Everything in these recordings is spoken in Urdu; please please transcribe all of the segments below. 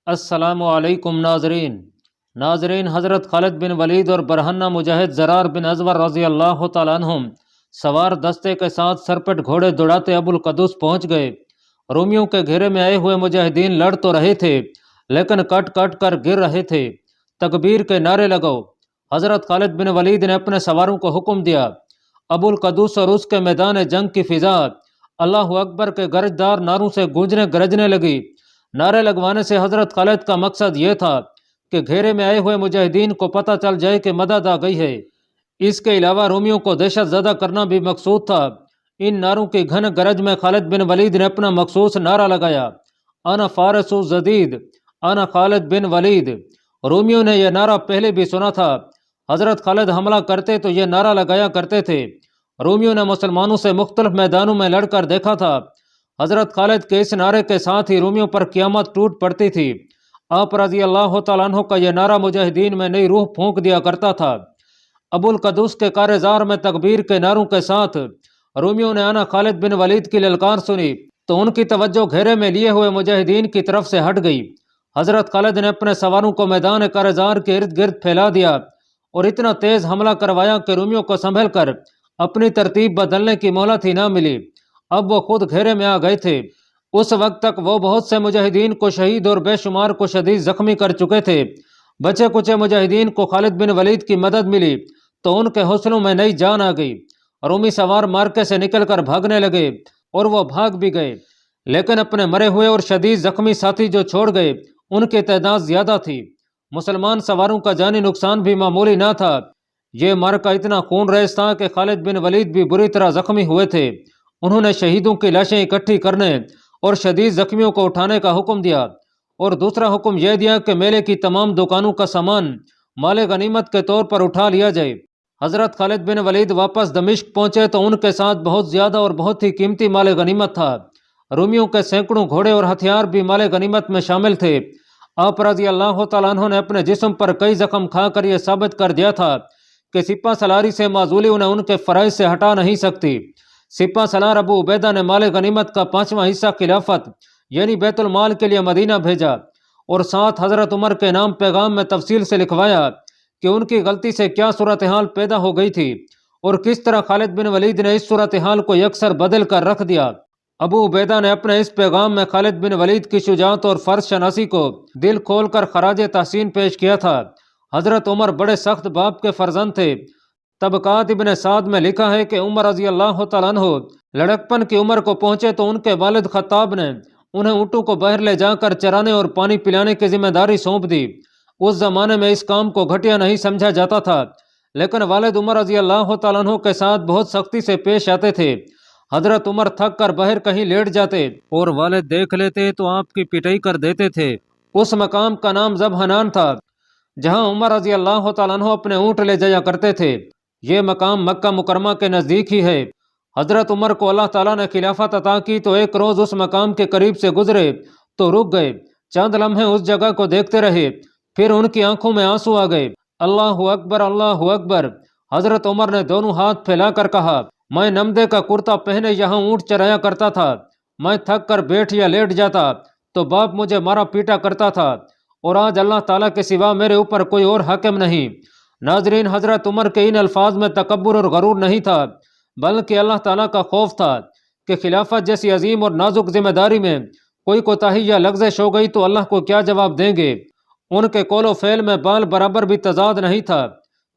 السلام علیکم ناظرین حضرت خالد بن ولید اور برہنہ مجاہد زرار بن ازور رضی اللہ تعالیٰ عنہم سوار دستے کے ساتھ سرپٹ گھوڑے دوڑاتے ابو القدس پہنچ گئے۔ رومیوں کے گھیرے میں آئے ہوئے مجاہدین لڑ تو رہے تھے لیکن کٹ کٹ کر گر رہے تھے۔ تکبیر کے نعرے لگاؤ۔ حضرت خالد بن ولید نے اپنے سواروں کو حکم دیا۔ ابو القدس اور اس کے میدان جنگ کی فضا اللہ اکبر کے گرجدار نعروں سے گونجنے گرجنے لگی۔ نعرے لگوانے سے حضرت خالد کا مقصد یہ تھا کہ گھیرے میں آئے ہوئے مجاہدین کو پتہ چل جائے کہ مدد آ گئی ہے۔ اس کے علاوہ رومیوں کو دہشت زدہ کرنا بھی مقصود تھا۔ ان نعروں کی گھن گرج میں خالد بن ولید نے اپنا مخصوص نعرہ لگایا، انا فارس الجدید، انا خالد بن ولید۔ رومیوں نے یہ نعرہ پہلے بھی سنا تھا۔ حضرت خالد حملہ کرتے تو یہ نعرہ لگایا کرتے تھے۔ رومیوں نے مسلمانوں سے مختلف میدانوں میں لڑ کر دیکھا تھا۔ حضرت خالد کے اس نعرے کے ساتھ ہی رومیوں پر قیامت ٹوٹ پڑتی تھی۔ آپ رضی اللہ تعالیٰ عنہ کا یہ نعرہ مجاہدین میں نئی روح پھونک دیا کرتا تھا۔ ابو القدس کے کارزار میں تکبیر کے نعروں کے ساتھ رومیوں نے انا خالد بن ولید کی للکار سنی تو ان کی توجہ گھیرے میں لیے ہوئے مجاہدین کی طرف سے ہٹ گئی۔ حضرت خالد نے اپنے سواروں کو میدان کارزار کے ارد گرد پھیلا دیا اور اتنا تیز حملہ کروایا کہ رومیوں کو سنبھل کر اپنی ترتیب بدلنے کی مہلت ہی نہ ملی۔ اب وہ خود گھیرے میں آ گئے تھے۔ اس وقت تک وہ بہت سے مجاہدین کو شہید اور بے شمار کو شدید زخمی کر چکے تھے۔ بچے کچے مجاہدین کو خالد بن ولید کی مدد ملی تو ان کے حوصلوں میں نئی جان آ گئی۔ رومی سوار مارکے سے نکل کر بھاگنے لگے اور وہ بھاگ بھی گئے، لیکن اپنے مرے ہوئے اور شدید زخمی ساتھی جو چھوڑ گئے ان کی تعداد زیادہ تھی۔ مسلمان سواروں کا جانی نقصان بھی معمولی نہ تھا۔ یہ مارکا اتنا خون ریز تھا کہ خالد بن ولید بھی بری طرح زخمی ہوئے تھے۔ انہوں نے شہیدوں کی لاشیں اکٹھی کرنے اور شدید زخمیوں کو اٹھانے کا حکم دیا، اور دوسرا حکم یہ دیا کہ میلے کی تمام دکانوں کا سامان مال غنیمت کے طور پر اٹھا لیا جائے۔ حضرت خالد بن ولید واپس دمشق پہنچے تو ان کے ساتھ بہت زیادہ اور بہت ہی قیمتی مال غنیمت تھا۔ رومیوں کے سینکڑوں گھوڑے اور ہتھیار بھی مال غنیمت میں شامل تھے۔ آپ رضی اللہ تعالیٰ عنہ نے اپنے جسم پر کئی زخم کھا کر یہ ثابت کر دیا تھا کہ سپہ سالاری سے معزولی انہیں ان کے فرائض سے ہٹا نہیں سکتی۔ سپہ سالار ابو عبیدہ نے مال غنیمت کا 5واں حصہ خلافت یعنی بیت المال کے لیے مدینہ بھیجا، اور ساتھ حضرت عمر کے نام پیغام میں تفصیل سے لکھوایا کہ ان کی غلطی سے کیا صورتحال پیدا ہو گئی تھی اور کس طرح خالد بن ولید نے اس صورتحال کو یکسر بدل کر رکھ دیا۔ ابو عبیدہ نے اپنے اس پیغام میں خالد بن ولید کی شجاعت اور فرض شناسی کو دل کھول کر خراج تحسین پیش کیا تھا۔ حضرت عمر بڑے سخت باپ کے فرزند تھے۔ طبقات ابن سعد میں لکھا ہے کہ عمر رضی اللہ تعالیٰ عنہ لڑکپن کی عمر کو پہنچے تو ان کے والد خطاب نے انہیں اونٹوں کو باہر لے جا کر چرانے اور پانی پلانے کی ذمہ داری سونپ دی۔ اس زمانے میں اس کام کو گھٹیا نہیں سمجھا جاتا تھا، لیکن والد عمر رضی اللہ تعالیٰ عنہ کے ساتھ بہت سختی سے پیش آتے تھے۔ حضرت عمر تھک کر باہر کہیں لیٹ جاتے اور والد دیکھ لیتے تو آپ کی پٹائی کر دیتے تھے۔ اس مقام کا نام ذبحنان تھا جہاں عمر رضی اللہ تعالیٰ عنہ اپنے اونٹ لے جایا کرتے تھے۔ یہ مقام مکہ مکرمہ کے نزدیک ہی ہے۔ حضرت عمر کو اللہ تعالیٰ نے خلافت عطا کی تو ایک روز اس مقام کے قریب سے گزرے تو رک گئے، چند لمحے اس جگہ کو دیکھتے رہے، پھر ان کی آنکھوں میں آنسو آ گئے۔ اللہ اکبر، اللہ اکبر۔ حضرت عمر نے دونوں ہاتھ پھیلا کر کہا، میں نمدے کا کرتا پہنے یہاں اونٹ چرایا کرتا تھا۔ میں تھک کر بیٹھ یا لیٹ جاتا تو باپ مجھے مارا پیٹا کرتا تھا، اور آج اللہ تعالیٰ کے سوا میرے اوپر کوئی اور حاکم نہیں۔ ناظرین، حضرت عمر کے ان الفاظ میں تکبر اور غرور نہیں تھا، بلکہ اللہ تعالیٰ کا خوف تھا کہ خلافت جیسی عظیم اور نازک ذمہ داری میں کوئی کوتاہی یا لغزش ہو گئی تو اللہ کو کیا جواب دیں گے۔ ان کے قول و فعل میں بال برابر بھی تضاد نہیں تھا۔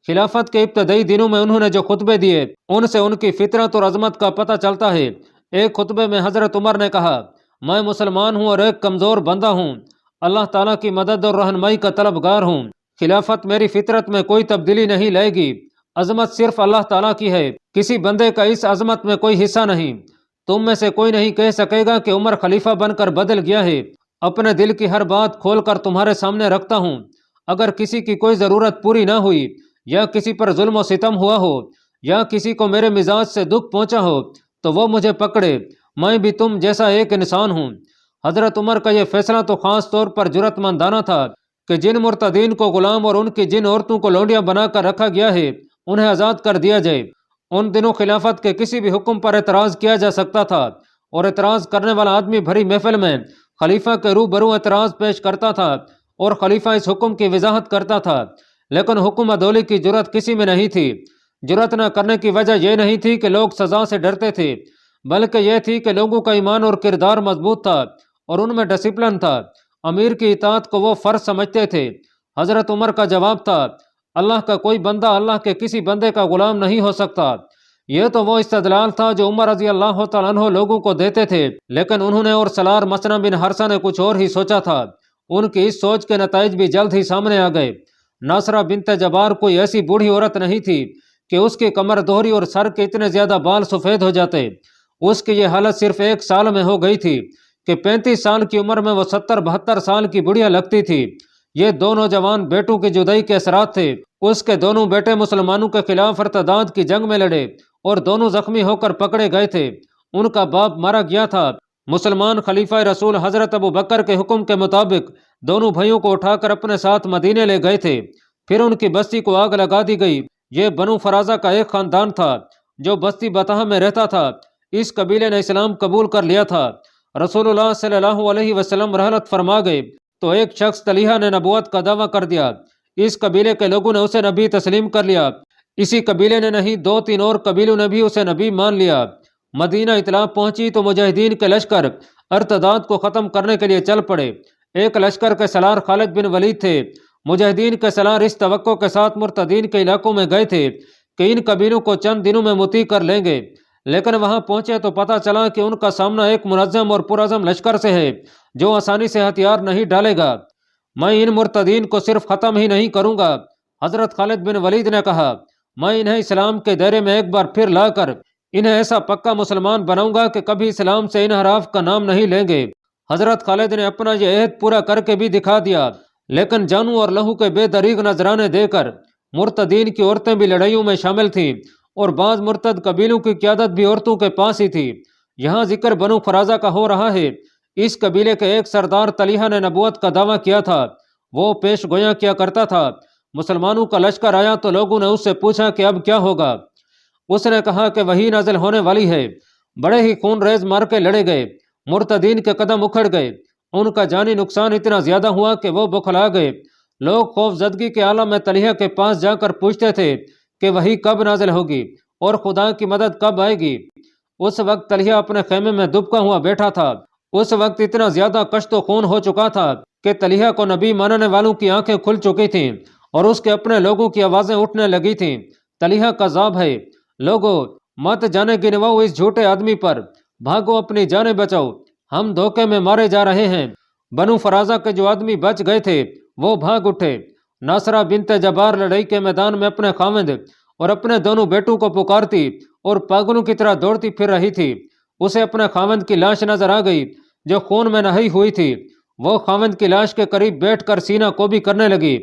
خلافت کے ابتدائی دنوں میں انہوں نے جو خطبے دیے ان سے ان کی فطرت اور عظمت کا پتہ چلتا ہے۔ ایک خطبے میں حضرت عمر نے کہا، میں مسلمان ہوں اور ایک کمزور بندہ ہوں، اللہ تعالیٰ کی مدد اور رہنمائی کا طلبگار ہوں۔ خلافت میری فطرت میں کوئی تبدیلی نہیں لائے گی۔ عظمت صرف اللہ تعالیٰ کی ہے، کسی بندے کا اس عظمت میں کوئی حصہ نہیں۔ تم میں سے کوئی نہیں کہہ سکے گا کہ عمر خلیفہ بن کر بدل گیا ہے۔ اپنے دل کی ہر بات کھول کر تمہارے سامنے رکھتا ہوں۔ اگر کسی کی کوئی ضرورت پوری نہ ہوئی، یا کسی پر ظلم و ستم ہوا ہو، یا کسی کو میرے مزاج سے دکھ پہنچا ہو تو وہ مجھے پکڑے، میں بھی تم جیسا ایک انسان ہوں۔ حضرت عمر کا یہ فیصلہ تو خاص طور پر جرأت مندانہ تھا کہ جن مرتدین کو غلام اور ان کی جن عورتوں کو لونڈیاں بنا کر رکھا گیا ہے انہیں آزاد کر دیا جائے۔ ان دنوں خلافت کے کسی بھی حکم پر اعتراض کیا جا سکتا تھا، اور اعتراض کرنے والا آدمی بھری محفل میں خلیفہ کے روبرو اعتراض پیش کرتا تھا اور خلیفہ اس حکم کی وضاحت کرتا تھا، لیکن حکم عدولی کی جرأت کسی میں نہیں تھی۔ جرأت نہ کرنے کی وجہ یہ نہیں تھی کہ لوگ سزا سے ڈرتے تھے، بلکہ یہ تھی کہ لوگوں کا ایمان اور کردار مضبوط تھا اور ان میں ڈسپلن تھا۔ امیر کی اطاعت کو وہ فرض سمجھتے تھے۔ حضرت عمر کا جواب تھا، اللہ کا کوئی بندہ اللہ کے کسی بندے کا غلام نہیں ہو سکتا۔ یہ تو وہ استدلال تھا جو عمر رضی اللہ تعالیٰ عنہ لوگوں کو دیتے تھے، لیکن انہوں نے اور سلار مسنہ بن حرثہ نے کچھ اور ہی سوچا تھا۔ ان کی اس سوچ کے نتائج بھی جلد ہی سامنے آ گئے۔ ناصرہ بنت جبار کوئی ایسی بوڑھی عورت نہیں تھی کہ اس کی کمر دوہری اور سر کے اتنے زیادہ بال سفید ہو جاتے۔ اس کی یہ حالت صرف 1 سال میں ہو گئی تھی کہ 35 سال کی عمر میں وہ 70-72 سال کی بڑھیا لگتی تھی۔ یہ دو نوجوان بیٹوں کی جدائی کے اثرات تھے۔ اس کے دونوں بیٹے مسلمانوں کے خلاف ارتداد کی جنگ میں لڑے اور دونوں زخمی ہو کر پکڑے گئے تھے۔ ان کا باپ مارا گیا تھا۔ مسلمان خلیفہ رسول حضرت ابو بکر کے حکم کے مطابق دونوں بھائیوں کو اٹھا کر اپنے ساتھ مدینے لے گئے تھے۔ پھر ان کی بستی کو آگ لگا دی گئی۔ یہ بنو فرازہ کا ایک خاندان تھا جو بستی بطح میں رہتا تھا۔ اس قبیلے نے اسلام قبول کر لیا تھا۔ رسول اللہ صلی اللہ علیہ وسلم رحلت فرما گئے تو ایک شخص طلحہ نے نبوت کا دعویٰ کر دیا۔ اس قبیلے کے لوگوں نے اسے نبی تسلیم کر لیا۔ اسی قبیلے نے نہیں 2-3 اور قبیلوں نے بھی اسے نبی مان لیا۔ مدینہ اطلاع پہنچی تو مجاہدین کے لشکر ارتداد کو ختم کرنے کے لیے چل پڑے۔ ایک لشکر کے سالار خالد بن ولید تھے۔ مجاہدین کے سالار اس توقع کے ساتھ مرتدین کے علاقوں میں گئے تھے کہ ان قبیلوں کو چند دنوں میں مطیع کر لیں گے، لیکن وہاں پہنچے تو پتہ چلا کہ ان کا سامنا ایک منظم اور پرعزم لشکر سے ہے جو آسانی سے ہتھیار نہیں ڈالے گا۔ میں ان مرتدین کو صرف ختم ہی نہیں کروں گا، حضرت خالد بن ولید نے کہا، میں انہیں اسلام کے دائرے میں ایک بار پھر لا کر انہیں ایسا پکا مسلمان بناؤں گا کہ کبھی اسلام سے انحراف کا نام نہیں لیں گے۔ حضرت خالد نے اپنا یہ عہد پورا کر کے بھی دکھا دیا، لیکن جانوں اور لہو کے بے دریغ نذرانے دے کر۔ مرتدین کی عورتیں بھی لڑائیوں میں شامل تھیں اور بعض مرتد قبیلوں کی قیادت بھی عورتوں کے پاس ہی تھی۔ یہاں ذکر بنو فرازہ کا ہو رہا ہے۔ اس قبیلے کے ایک سردار طلحہ نے نبوت کا دعویٰ کیا تھا۔ وہ پیش گویاں کیا کرتا تھا۔ مسلمانوں کا لشکر آیا تو لوگوں نے اس سے پوچھا کہ اب کیا ہوگا۔ اس نے کہا کہ وحی نازل ہونے والی ہے۔ بڑے ہی خون ریز مار کے لڑے گئے۔ مرتدین کے قدم اکھڑ گئے۔ ان کا جانی نقصان اتنا زیادہ ہوا کہ وہ بوکھلا گئے۔ لوگ خوف زدگی کے عالم میں طلحہ کے پاس جا کر پوچھتے تھے کہ وحی کب نازل ہوگی اور خدا کی مدد کب آئے گی۔ اس وقت طلحہ اپنے خیمے میں دبکا ہوا بیٹھا تھا۔ اس وقت اتنا زیادہ کشت و خون ہو چکا تھا کہ طلحہ کو نبی ماننے والوں کی آنکھیں کھل چکی تھیں اور اس کے اپنے لوگوں کی آوازیں اٹھنے لگی تھیں۔ طلحہ کذاب ہے، لوگو مت جانے گنواؤ اس جھوٹے آدمی پر، بھاگو اپنی جانیں بچاؤ، ہم دھوکے میں مارے جا رہے ہیں۔ بنو فرازہ کے جو آدمی بچ گئے تھے وہ بھاگ اٹھے۔ ناصرہ بنت جبار لڑائی کے میدان میں اپنے خاوند اور اپنے دونوں بیٹوں کو پکارتی اور پاگلوں کی طرح دوڑتی پھر رہی تھی۔ اسے اپنے خاوند کی لاش نظر آ گئی جو خون میں نہئی ہوئی تھی۔ وہ خاوند کی لاش کے قریب بیٹھ کر سینہ کو بھی کرنے لگی،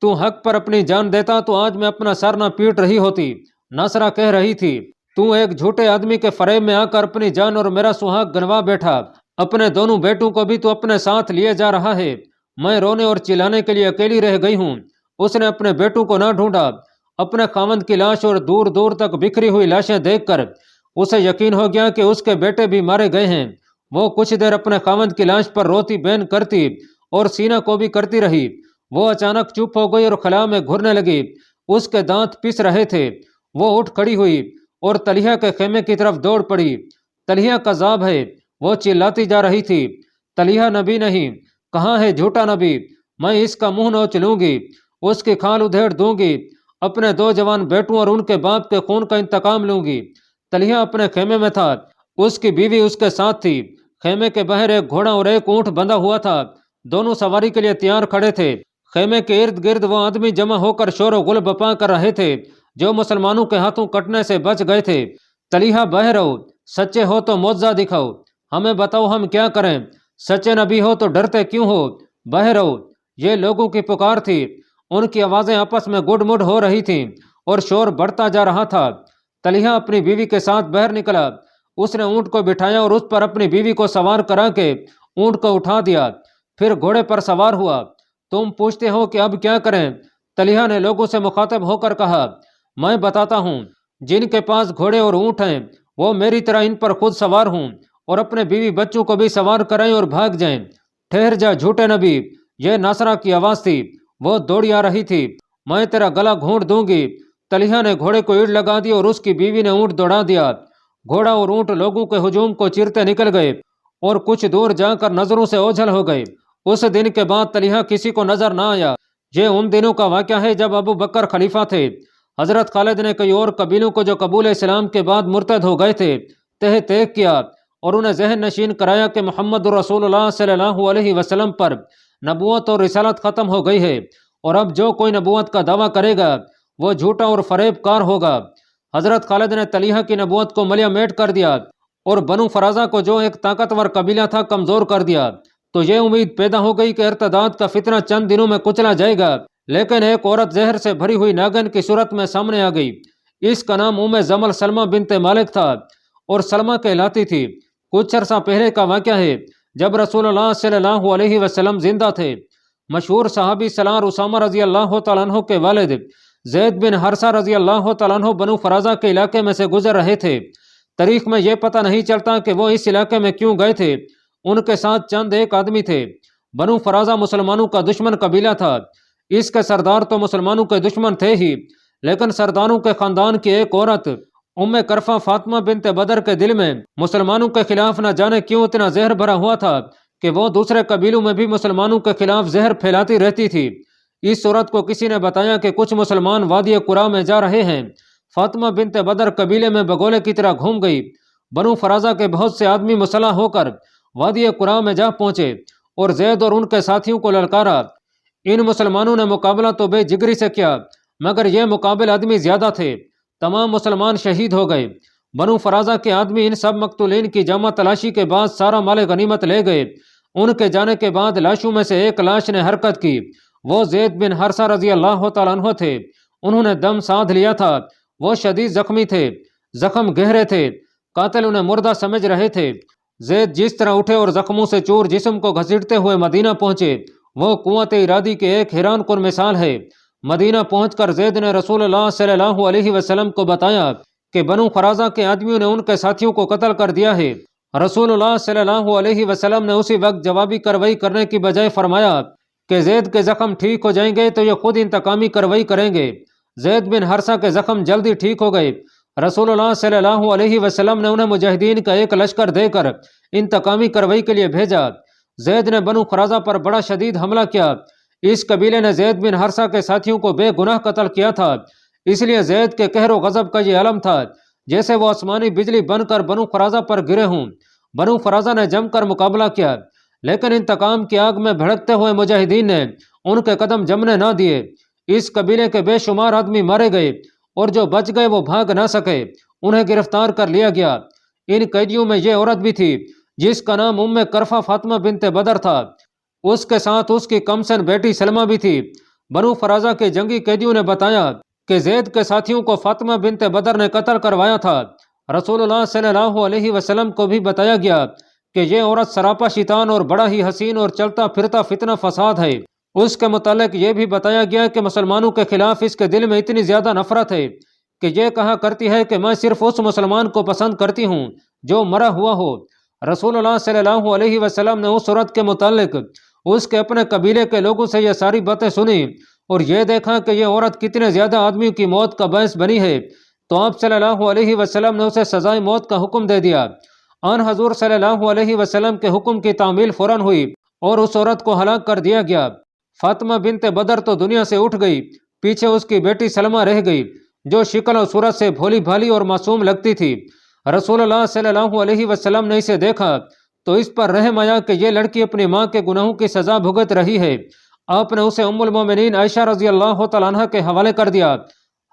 تو حق پر اپنی جان دیتا تو آج میں اپنا سر نہ پیٹ رہی ہوتی۔ ناصرہ کہہ رہی تھی، تو ایک جھوٹے آدمی کے فریب میں آ کر اپنی جان اور میرا سہاگ گنوا بیٹھا۔ اپنے دونوں بیٹوں کو بھی تو اپنے ساتھ لیے جا رہا ہے۔ میں رونے اور چلانے کے لیے اکیلی رہ گئی ہوں۔ اس نے اپنے بیٹوں کو نہ ڈھونڈا۔ اپنے خاوند کی لاش اور دور دور تک بکھری ہوئی لاشیں دیکھ کر اسے یقین ہو گیا کہ اس کے بیٹے بھی مارے گئے ہیں۔ وہ کچھ دیر اپنے خاوند کی لاش پر روتی بین کرتی اور سینہ کو بھی کرتی رہی۔ وہ اچانک چپ ہو گئی اور خلا میں گھرنے لگی۔ اس کے دانت پس رہے تھے۔ وہ اٹھ کھڑی ہوئی اور طلحہ کے خیمے کی طرف دوڑ پڑی۔ طلحہ کذاب ہے، وہ چلاتی جا رہی تھی۔ طلحہ نبی نہیں، کہاں ہے جھوٹا نبی؟ میں اس کا منہ نوچ لوں گی، اس کی کھال ادھیڑ دوں گی، اپنے 2 جوان بیٹوں اور ان کے باپ کے خون کا انتقام لوں گی۔ طلحہ اپنے خیمے میں تھا، اس کی بیوی اس کے ساتھ تھی۔ خیمے کے باہر ایک گھوڑا اور ایک اونٹ بندھا ہوا تھا، دونوں سواری کے لیے تیار کھڑے تھے۔ خیمے کے ارد گرد وہ آدمی جمع ہو کر شور و غل بپا کر رہے تھے جو مسلمانوں کے ہاتھوں کٹنے سے بچ گئے تھے۔ طلحہ بہہ رہو، سچے ہو تو معجزہ دکھاؤ، ہمیں بتاؤ ہم کیا کریں، سچے نبی ہو تو ڈرتے کیوں ہو، بہہ رہو۔ یہ لوگوں کی پکار تھی، ان کی آوازیں آپس میں گڈ مڈ ہو رہی تھیں اور شور بڑھتا جا رہا تھا۔ طلحہ اپنی بیوی کے ساتھ باہر نکلا۔ اس نے اونٹ کو بٹھایا اور اس پر اپنی بیوی کو سوار کرا کے اونٹ کو اٹھا دیا، پھر گھوڑے پر سوار ہوا۔ تم پوچھتے ہو کہ اب کیا کریں؟ طلحہ نے لوگوں سے مخاطب ہو کر کہا، میں بتاتا ہوں، جن کے پاس گھوڑے اور اونٹ ہیں وہ میری طرح ان پر خود سوار ہوں اور اپنے بیوی بچوں کو بھی سوار کرائیں اور بھاگ جائیں۔ ٹھہر جا جھوٹے نبی، یہ ناصرہ کی آواز تھی، وہ دوڑی آ رہی تھی، میں تیرا گلا گھونٹ دوں گی۔ طلحہ نے گھوڑے کو ایڑ لگا دی اور اس کی بیوی نے اونٹ دوڑا دیا۔ گھوڑا اور اونٹ لوگوں کے ہجوم کو چیرتے نکل گئے اور کچھ دور جا کر نظروں سے اوجھل ہو گئے۔ اس دن کے بعد طلحہ کسی کو نظر نہ آیا۔ یہ ان دنوں کا واقعہ ہے جب ابو بکر خلیفہ تھے۔ حضرت خالد نے کئی اور قبیلوں کو جو قبول اسلام کے بعد مرتد ہو گئے تھے تہ تیگ کیا اور انہیں ذہن نشین کرایا کہ محمد رسول اللہ صلی اللہ علیہ وسلم پر نبوت اور رسالت ختم ہو گئی ہے، اور اب جو کوئی نبوت کا دعویٰ کرے گا وہ جھوٹا اور فریب کار ہوگا۔ حضرت خالد نے طلحہ کی نبوت کو ملیا میٹ کر دیا اور بنو فرازہ کو جو ایک طاقتور قبیلہ تھا کمزور کر دیا۔ تو یہ امید پیدا ہو گئی کہ ارتداد کا فتنہ چند دنوں میں کچلا جائے گا، لیکن ایک عورت زہر سے بھری ہوئی ناگن کی صورت میں سامنے آ گئی۔ اس کا نام ام زمل سلمہ بنت مالک تھا اور سلمہ کہلاتی تھی۔ کچھ عرصہ پہلے کا واقعہ ہے جب رسول اللہ صلی اللہ علیہ وسلم زندہ تھے۔ مشہور صحابی سلار اسامہ رضی اللہ تعالیٰ عنہ کے والد زید بن حارثہ رضی اللہ تعالیٰ عنہ بنو فرازہ کے علاقے میں سے گزر رہے تھے۔ تاریخ میں یہ پتہ نہیں چلتا کہ وہ اس علاقے میں کیوں گئے تھے۔ ان کے ساتھ چند ایک آدمی تھے۔ بنو فرازہ مسلمانوں کا دشمن قبیلہ تھا۔ اس کے سردار تو مسلمانوں کے دشمن تھے ہی، لیکن سرداروں کے خاندان کی ایک عورت ام کرفہ فاطمہ بنت بدر کے دل میں مسلمانوں کے خلاف نہ جانے کیوں اتنا زہر بھرا ہوا تھا کہ وہ دوسرے قبیلوں میں بھی مسلمانوں کے خلاف زہر پھیلاتی رہتی تھی۔ اس عورت کو کسی نے بتایا کہ کچھ مسلمان وادی قرا میں جا رہے ہیں۔ فاطمہ بنت بدر قبیلے میں بگولے کی طرح گھوم گئی۔ بنو فرازہ کے بہت سے آدمی مسلح ہو کر وادی قرا میں جا پہنچے اور زید اور ان کے ساتھیوں کو للکارا۔ ان مسلمانوں نے مقابلہ تو بے جگری سے کیا، مگر یہ مقابل آدمی زیادہ تھے۔ تمام مسلمان شہید ہو گئے۔ بنو فرازہ کے آدمی ان سب مقتولین کی جامع تلاشی کے بعد سارا مال غنیمت لے گئے۔ ان کے جانے کے بعد لاشوں میں سے ایک لاش نے حرکت کی۔ وہ زید بن حارثہ رضی اللہ تعالیٰ عنہ تھے۔ انہوں نے دم سادھ لیا تھا۔ وہ شدید زخمی تھے، زخم گہرے تھے، قاتل انہیں مردہ سمجھ رہے تھے۔ زید جس طرح اٹھے اور زخموں سے چور جسم کو گھسیٹتے ہوئے مدینہ پہنچے، وہ قوت ارادی کی ایک حیران کن مثال ہے۔ مدینہ پہنچ کر زید نے رسول اللہ صلی اللہ علیہ وسلم کو بتایا کہ بنو فرازہ کے آدمیوں نے ان کے ساتھیوں کو قتل کر دیا ہے۔ رسول اللہ صلی اللہ علیہ وسلم نے اسی وقت جوابی کارروائی کرنے کی بجائے فرمایا کہ زید کے زخم ٹھیک ہو جائیں گے تو یہ خود انتقامی کارروائی کریں گے۔ زید بن حارثہ کے زخم جلدی ٹھیک ہو گئے۔ رسول اللہ صلی اللہ علیہ وسلم نے انہیں مجاہدین کا ایک لشکر دے کر انتقامی کارروائی کے لیے بھیجا۔ زید نے بنو فرازہ پر بڑا شدید حملہ کیا۔ اس قبیلے نے زید بن حارثہ کے ساتھیوں کو بے گناہ قتل کیا تھا، اس لیے زید کے قہر و غضب کا یہ علم تھا جیسے وہ آسمانی بجلی بن کر بنو فرازہ پر گرے ہوں۔ بنو فرازہ نے جم کر مقابلہ کیا، لیکن انتقام کی آگ میں بھڑکتے ہوئے مجاہدین نے ان کے قدم جمنے نہ دیے۔ اس قبیلے کے بے شمار آدمی مارے گئے اور جو بچ گئے وہ بھاگ نہ سکے، انہیں گرفتار کر لیا گیا۔ ان قیدیوں میں یہ عورت بھی تھی جس کا نام ام کرفہ فاطمہ بنت بدر تھا۔ اس کے ساتھ اس کی کمسن بیٹی سلمہ بھی تھی۔ بنو فرازہ کے جنگی قیدیوں نے بتایا کہ زید کے ساتھیوں کو فاطمہ بنت بدر نے قتل کروایا تھا۔ رسول اللہ صلی اللہ علیہ وسلم کو بھی بتایا گیا کہ یہ عورت سراپا شیطان اور بڑا ہی حسین اور چلتا پھرتا فتنہ فساد ہے۔ اس کے متعلق یہ بھی بتایا گیا کہ مسلمانوں کے خلاف اس کے دل میں اتنی زیادہ نفرت ہے کہ یہ کہا کرتی ہے کہ میں صرف اس مسلمان کو پسند کرتی ہوں جو مرا ہوا ہو۔ رسول اللہ صلی اللہ علیہ وسلم نے اس عورت کے متعلق اس کے اپنے قبیلے کے لوگوں سے یہ ساری باتیں سنی اور یہ دیکھا کہ یہ عورت کتنے زیادہ آدمیوں کی موت کا باعث بنی ہے، تو آپ صلی اللہ علیہ وسلم نے اسے سزائے موت کا حکم دے دیا۔ آن حضور صلی اللہ علیہ وسلم کے حکم کی تعمیل فوراً ہوئی اور اس عورت کو ہلاک کر دیا گیا۔ فاطمہ بنت بدر تو دنیا سے اٹھ گئی، پیچھے اس کی بیٹی سلمہ رہ گئی جو شکل و صورت سے بھولی بھالی اور معصوم لگتی تھی۔ رسول اللہ صلی اللہ علیہ وسلم نے اسے دیکھا تو اس پر رحم آیا کہ یہ لڑکی اپنی ماں کے گناہوں کی سزا بھگت رہی ہے۔ آپ نے اسے ام المومنین عائشہ رضی اللہ تعالیٰ عنہ کے حوالے کر دیا۔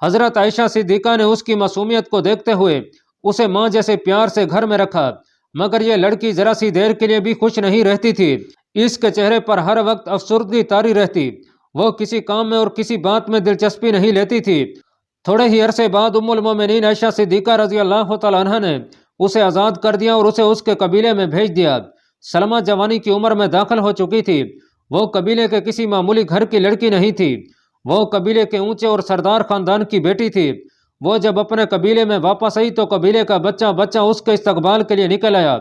حضرت عائشہ صدیقہ نے اس کی معصومیت کو دیکھتے ہوئے اسے ماں جیسے پیار سے گھر میں رکھا، مگر یہ لڑکی ذرا سی دیر کے لیے بھی خوش نہیں رہتی تھی۔ اس کے چہرے پر ہر وقت افسردگی طاری رہتی، وہ کسی کام میں اور کسی بات میں دلچسپی نہیں لیتی تھی۔ تھوڑے ہی عرصے بعد ام المومنین عائشہ صدیقہ رضی اللہ تعالیٰ عنہ نے اسے آزاد کر دیا اور اسے اس کے قبیلے میں بھیج دیا۔ سلمہ جوانی کی عمر میں داخل ہو چکی تھی۔ وہ قبیلے کے کسی معمولی گھر کی لڑکی نہیں تھی، وہ قبیلے کے اونچے اور سردار خاندان کی بیٹی تھی۔ وہ جب اپنے قبیلے میں واپس آئی تو قبیلے کا بچہ بچہ اس کے استقبال کے لیے نکل آیا۔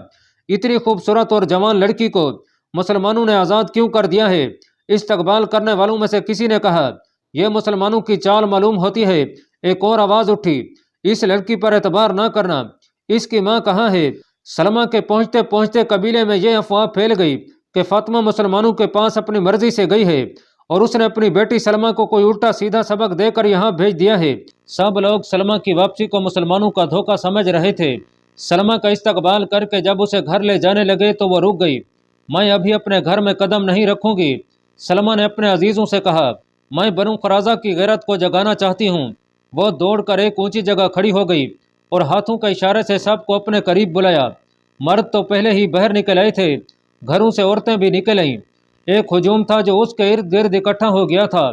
اتنی خوبصورت اور جوان لڑکی کو مسلمانوں نے آزاد کیوں کر دیا ہے؟ استقبال کرنے والوں میں سے کسی نے کہا، یہ مسلمانوں کی چال معلوم ہوتی ہے۔ ایک اور آواز اٹھی، اس لڑکی پر اعتبار نہ کرنا، اس کی ماں کہاں ہے؟ سلمہ کے پہنچتے پہنچتے قبیلے میں یہ افواہ پھیل گئی کہ فاطمہ مسلمانوں کے پاس اپنی مرضی سے گئی ہے اور اس نے اپنی بیٹی سلمہ کو کوئی الٹا سیدھا سبق دے کر یہاں بھیج دیا ہے۔ سب لوگ سلمہ کی واپسی کو مسلمانوں کا دھوکہ سمجھ رہے تھے۔ سلمہ کا استقبال کر کے جب اسے گھر لے جانے لگے تو وہ رک گئی۔ میں ابھی اپنے گھر میں قدم نہیں رکھوں گی، سلمہ نے اپنے عزیزوں سے کہا۔ میں بنو قریظہ کی غیرت کو جگانا چاہتی ہوں۔ وہ دوڑ کر ایک اونچی جگہ کھڑی ہو گئی اور ہاتھوں کے اشارے سے سب کو اپنے قریب بلایا۔ مرد تو پہلے ہی باہر نکل آئے تھے، گھروں سے عورتیں بھی نکل آئیں۔ ایک ہجوم تھا جو اس کے ارد گرد اکٹھا ہو گیا تھا۔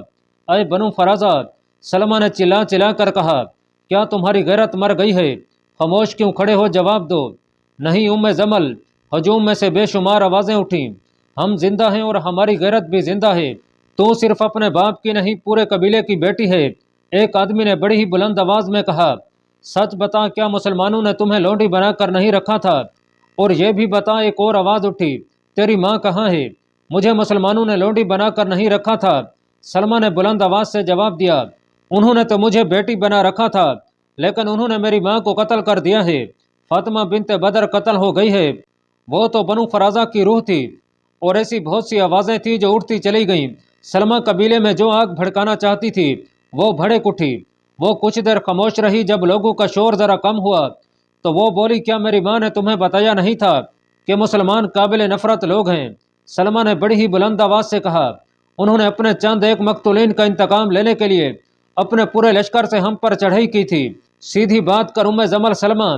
اے بنو قریظہ، سلمہ نے چلا چلا کر کہا، کیا تمہاری غیرت مر گئی ہے؟ خاموش کیوں کھڑے ہو؟ جواب دو۔ نہیں ام زمل، ہجوم میں سے بے شمار آوازیں اٹھیں، ہم زندہ ہیں اور ہماری غیرت بھی زندہ ہے۔ تو صرف اپنے باپ کی نہیں پورے قبیلے کی بیٹی ہے۔ ایک آدمی نے بڑی ہی بلند آواز میں کہا، سچ بتا، کیا مسلمانوں نے تمہیں لونڈی بنا کر نہیں رکھا تھا؟ اور یہ بھی بتا، ایک اور آواز اٹھی، تیری ماں کہاں ہے؟ مجھے مسلمانوں نے لونڈی بنا کر نہیں رکھا تھا، سلمہ نے بلند آواز سے جواب دیا۔ انہوں نے تو مجھے بیٹی بنا رکھا تھا، لیکن انہوں نے میری ماں کو قتل کر دیا ہے۔ فاطمہ بنت بدر قتل ہو گئی ہے، وہ تو بنو قریظہ کی روح تھی۔ اور ایسی بہت سی آوازیں تھیں جو اٹھتی چلی گئیں۔ سلمہ قبیلے میں جو آگ بھڑکانا چاہتی تھی وہ بھڑک اٹھی۔ وہ کچھ دیر خاموش رہی، جب لوگوں کا شور ذرا کم ہوا تو وہ بولی، کیا میری ماں نے تمہیں بتایا نہیں تھا کہ مسلمان قابل نفرت لوگ ہیں؟ سلمہ نے بڑی ہی بلند آواز سے کہا، انہوں نے اپنے چند ایک مقتولین کا انتقام لینے کے لیے اپنے پورے لشکر سے ہم پر چڑھائی کی تھی۔ سیدھی بات کر ام زمل سلمہ،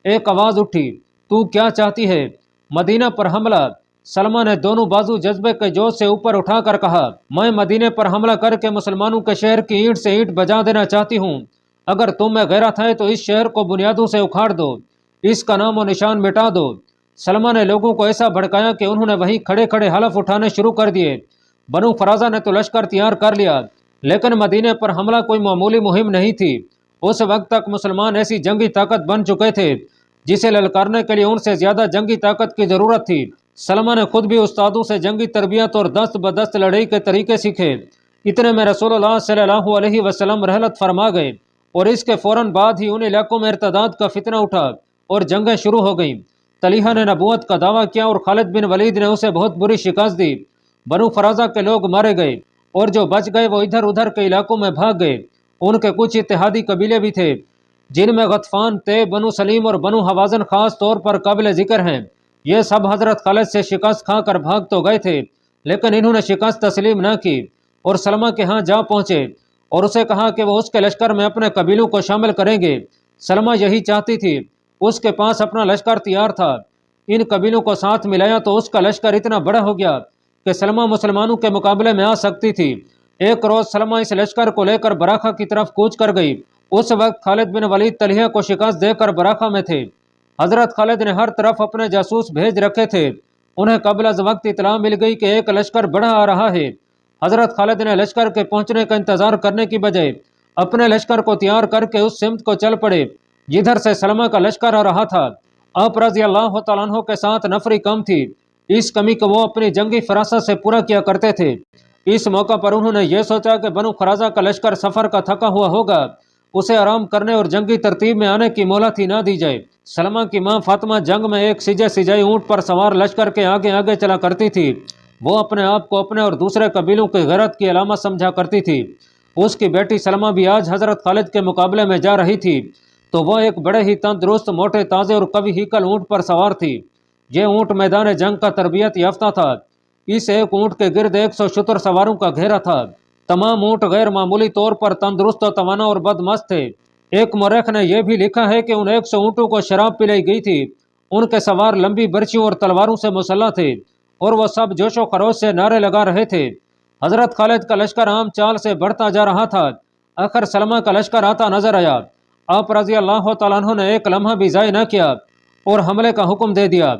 ایک آواز اٹھی، تو کیا چاہتی ہے؟ مدینہ پر حملہ؟ سلمہ نے دونوں بازو جذبے کے جوش سے اوپر اٹھا کر کہا، میں مدینے پر حملہ کر کے مسلمانوں کے شہر کی اینٹ سے اینٹ بجا دینا چاہتی ہوں۔ اگر تم میں غیرت ہے تو اس شہر کو بنیادوں سے اکھاڑ دو، اس کا نام و نشان مٹا دو۔ سلمہ نے لوگوں کو ایسا بھڑکایا کہ انہوں نے وہیں کھڑے کھڑے حلف اٹھانے شروع کر دیے۔ بنو قریظہ نے تو لشکر تیار کر لیا، لیکن مدینے پر حملہ کوئی معمولی مہم نہیں تھی۔ اس وقت تک مسلمان ایسی جنگی طاقت بن چکے تھے جسے للکارنے کے لیے ان سے زیادہ جنگی طاقت کی ضرورت تھی۔ سلمہ نے خود بھی استادوں سے جنگی تربیت اور دست بدست لڑائی کے طریقے سیکھے۔ اتنے میں رسول اللہ صلی اللہ علیہ وسلم رحلت فرما گئے اور اس کے فوراً بعد ہی ان علاقوں میں ارتداد کا فتنہ اٹھا اور جنگیں شروع ہو گئیں۔ طلحہ نے نبوت کا دعویٰ کیا اور خالد بن ولید نے اسے بہت بری شکست دی۔ بنو قریظہ کے لوگ مارے گئے اور جو بچ گئے وہ ادھر ادھر کے علاقوں میں بھاگ گئے۔ ان کے کچھ اتحادی قبیلے بھی تھے جن میں غطفان، تیب، بنو سلیم اور بنو حوازن خاص طور پر قابل ذکر ہیں۔ یہ سب حضرت خالد سے شکست کھا کر بھاگ تو گئے تھے، لیکن انہوں نے شکست تسلیم نہ کی اور سلمہ کے ہاں جا پہنچے اور اسے کہا کہ وہ اس کے لشکر میں اپنے قبیلوں کو شامل کریں گے۔ سلمہ یہی چاہتی تھی، اس کے پاس اپنا لشکر تیار تھا۔ ان قبیلوں کو ساتھ ملایا تو اس کا لشکر اتنا بڑا ہو گیا کہ سلمہ مسلمانوں کے مقابلے میں آ سکتی تھی۔ ایک روز سلمہ اس لشکر کو لے کر براخہ کی طرف کوچ کر گئی۔ اس وقت خالد بن ولید طلحہ کو شکست دے کر براخہ میں تھے۔ حضرت خالد نے ہر طرف اپنے جاسوس بھیج رکھے تھے۔ انہیں قبل از وقت اطلاع مل گئی کہ ایک لشکر بڑھا آ رہا ہے۔ حضرت خالد نے لشکر کے پہنچنے کا انتظار کرنے کی بجائے اپنے لشکر کو تیار کر کے اس سمت کو چل پڑے جدھر سے سلمہ کا لشکر آ رہا تھا۔ آپ رضی اللہ تعالیٰ عنہ کے ساتھ نفری کم تھی، اس کمی کو وہ اپنی جنگی فراست سے پورا کیا کرتے تھے۔ اس موقع پر انہوں نے یہ سوچا کہ بنو قریظہ کا لشکر سفر کا تھکا ہوا ہوگا، اسے آرام کرنے اور جنگی ترتیب میں آنے کی مہلت ہی نہ دی جائے۔ سلمہ کی ماں فاطمہ جنگ میں ایک سجے سجائی اونٹ پر سوار لشکر کے آگے آگے چلا کرتی تھی۔ وہ اپنے آپ کو اپنے اور دوسرے قبیلوں کی غیرت کی علامت سمجھا کرتی تھی۔ اس کی بیٹی سلمہ بھی آج حضرت خالد کے مقابلے میں جا رہی تھی تو وہ ایک بڑے ہی تندرست، موٹے، تازے اور قوی ہیکل اونٹ پر سوار تھی۔ یہ اونٹ میدان جنگ کا تربیت یافتہ تھا۔ اس ایک اونٹ کے گرد 100 شتر سواروں کا گھیرا تھا۔ تمام اونٹ غیر معمولی طور پر تندرست و توانا اور بدمست تھے۔ ایک مورخ نے یہ بھی لکھا ہے کہ ان 100 اونٹوں کو شراب پلائی گئی تھی۔ ان کے سوار لمبی برچیوں اور تلواروں سے مسلح تھے اور وہ سب جوش و خروش سے نعرے لگا رہے تھے۔ حضرت خالد کا لشکر عام چال سے بڑھتا جا رہا تھا۔ آخر سلمہ کا لشکر آتا نظر آیا۔ آپ رضی اللہ تعالیٰ عنہ نے ایک لمحہ بھی ضائع نہ کیا اور حملے کا حکم دے دیا۔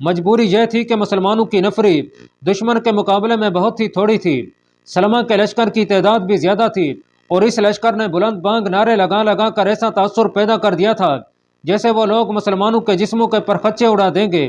مجبوری یہ تھی کہ مسلمانوں کی نفری دشمن کے مقابلے میں بہت ہی تھوڑی تھی۔ سلمہ کے لشکر کی تعداد بھی زیادہ تھی اور اس لشکر نے بلند بانگ نعرے لگا لگا کر ایسا تاثر پیدا کر دیا تھا جیسے وہ لوگ مسلمانوں کے جسموں کے پرخچے اڑا دیں گے۔